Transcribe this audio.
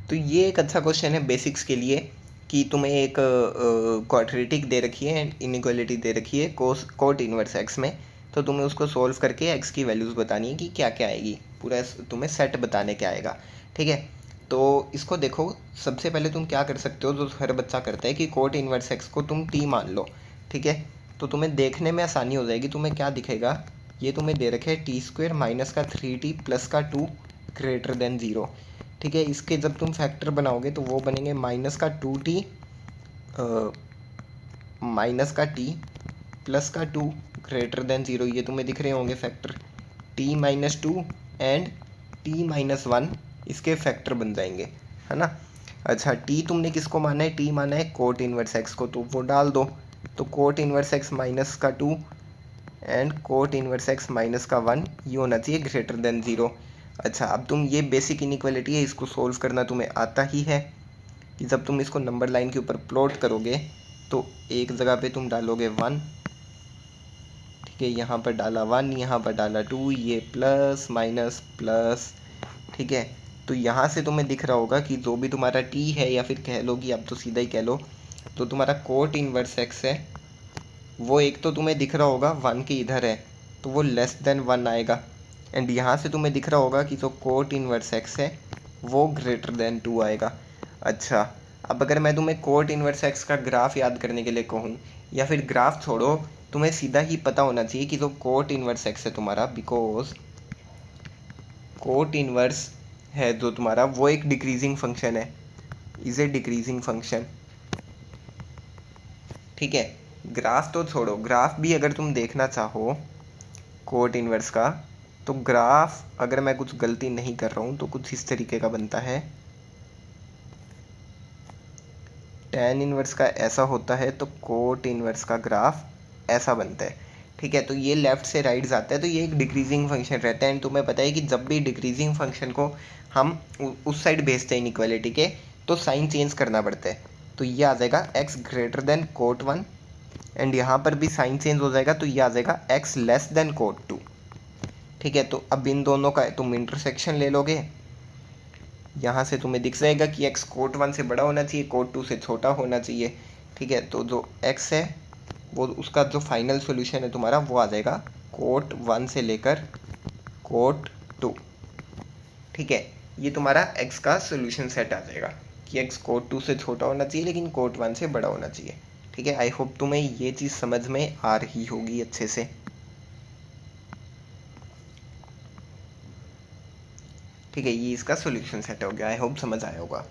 तो ये एक अच्छा क्वेश्चन है बेसिक्स के लिए कि तुम्हें एक क्वाड्रेटिक दे रखी है एंड इनइक्वालिटी दे रखी है कोट इनवर्स एक्स में, तो तुम्हें उसको सोल्व करके एक्स की वैल्यूज़ बतानी है कि क्या क्या आएगी, पूरा तुम्हें सेट बताने क्या आएगा। ठीक है, तो इसको देखो, सबसे पहले तुम क्या कर सकते हो, जो हर बच्चा करता है कि कोट इनवर्स एक्स को तुम टी मान लो। ठीक है, तो तुम्हें देखने में आसानी हो जाएगी। तुम्हें क्या दिखेगा, ये तुम्हें दे रखे है टी स्क्वेयर माइनस का 3t प्लस का 2 ग्रेटर देन 0। ठीक है, इसके जब तुम फैक्टर बनाओगे तो वो बनेंगे माइनस का 2t माइनस का t प्लस का 2 ग्रेटर देन 0। ये तुम्हें दिख रहे होंगे factor, t minus 2 and t minus 1 इसके फैक्टर बन जाएंगे, है ना। अच्छा, t तुमने किसको माना है, t माना है कोट इनवर्स x को, तो वो डाल दो। तो कोट इनवर्स x माइनस का 2 and cot inverse x minus का 1 ये होना चाहिए ग्रेटर देन 0। अच्छा, अब तुम ये बेसिक इनइक्वालिटी है, इसको सोल्व करना तुम्हें आता ही है कि जब तुम इसको नंबर लाइन के ऊपर प्लॉट करोगे तो एक जगह पे तुम डालोगे 1, ठीक है, यहाँ पर डाला 1, यहाँ पर डाला 2, ये प्लस माइनस प्लस। ठीक है, तो यहाँ से तुम्हें दिख रहा होगा कि जो भी तुम्हारा t है, या फिर कह लो कि अब तो सीधा ही कह लो, तो तुम्हारा कोट इनवर्स x है वो एक तो तुम्हें दिख रहा होगा 1 के इधर है, तो वो लेस देन 1 आएगा। एंड यहाँ से तुम्हें दिख रहा होगा कि जो कोट इनवर्स x है वो ग्रेटर देन 2 आएगा। अच्छा, अब अगर मैं तुम्हें कोट इनवर्स x का ग्राफ याद करने के लिए कहूँ, या फिर ग्राफ छोड़ो, तुम्हें सीधा ही पता होना चाहिए कि जो कोट इनवर्स x है तुम्हारा, बिकॉज कोट इनवर्स है जो तुम्हारा वो एक डिक्रीजिंग फंक्शन है, इज ए डिक्रीजिंग फंक्शन। ठीक है, ग्राफ तो छोड़ो, ग्राफ भी अगर तुम देखना चाहो कोट इनवर्स का, तो ग्राफ अगर मैं कुछ गलती नहीं कर रहा हूँ तो कुछ इस तरीके का बनता है। tan इनवर्स का ऐसा होता है तो कोट इनवर्स का ग्राफ ऐसा बनता है। ठीक है, तो ये लेफ्ट से राइट जाता है, तो ये एक डिक्रीजिंग फंक्शन रहता है। एंड तुम्हें पता है कि जब भी डिक्रीजिंग फंक्शन को हम उस साइड भेजते हैं इनइक्वालिटी के, तो साइन चेंज करना पड़ता है। तो ये आ जाएगा x greater than quote 1, and यहाँ पर भी साइन चेंज हो जाएगा, तो ये आ जाएगा x लेस देन कोट 2। ठीक है, तो अब इन दोनों का तुम इंटरसेक्शन ले लोगे, यहाँ से तुम्हें दिख जाएगा कि x कोट 1 से बड़ा होना चाहिए, कोट 2 से छोटा होना चाहिए। ठीक है, तो जो x है वो उसका जो फाइनल सॉल्यूशन है तुम्हारा वो आ जाएगा कोट 1 से लेकर कोट 2। ठीक है, ये तुम्हारा x का सॉल्यूशन सेट आ जाएगा कि x कोट 2 से छोटा होना चाहिए लेकिन कोट 1 से बड़ा होना चाहिए। ठीक है, आई होप तुम्हें ये चीज़ समझ में आ रही होगी अच्छे से। ठीक है, ये इसका सॉल्यूशन सेट हो गया, आई होप समझ आया होगा।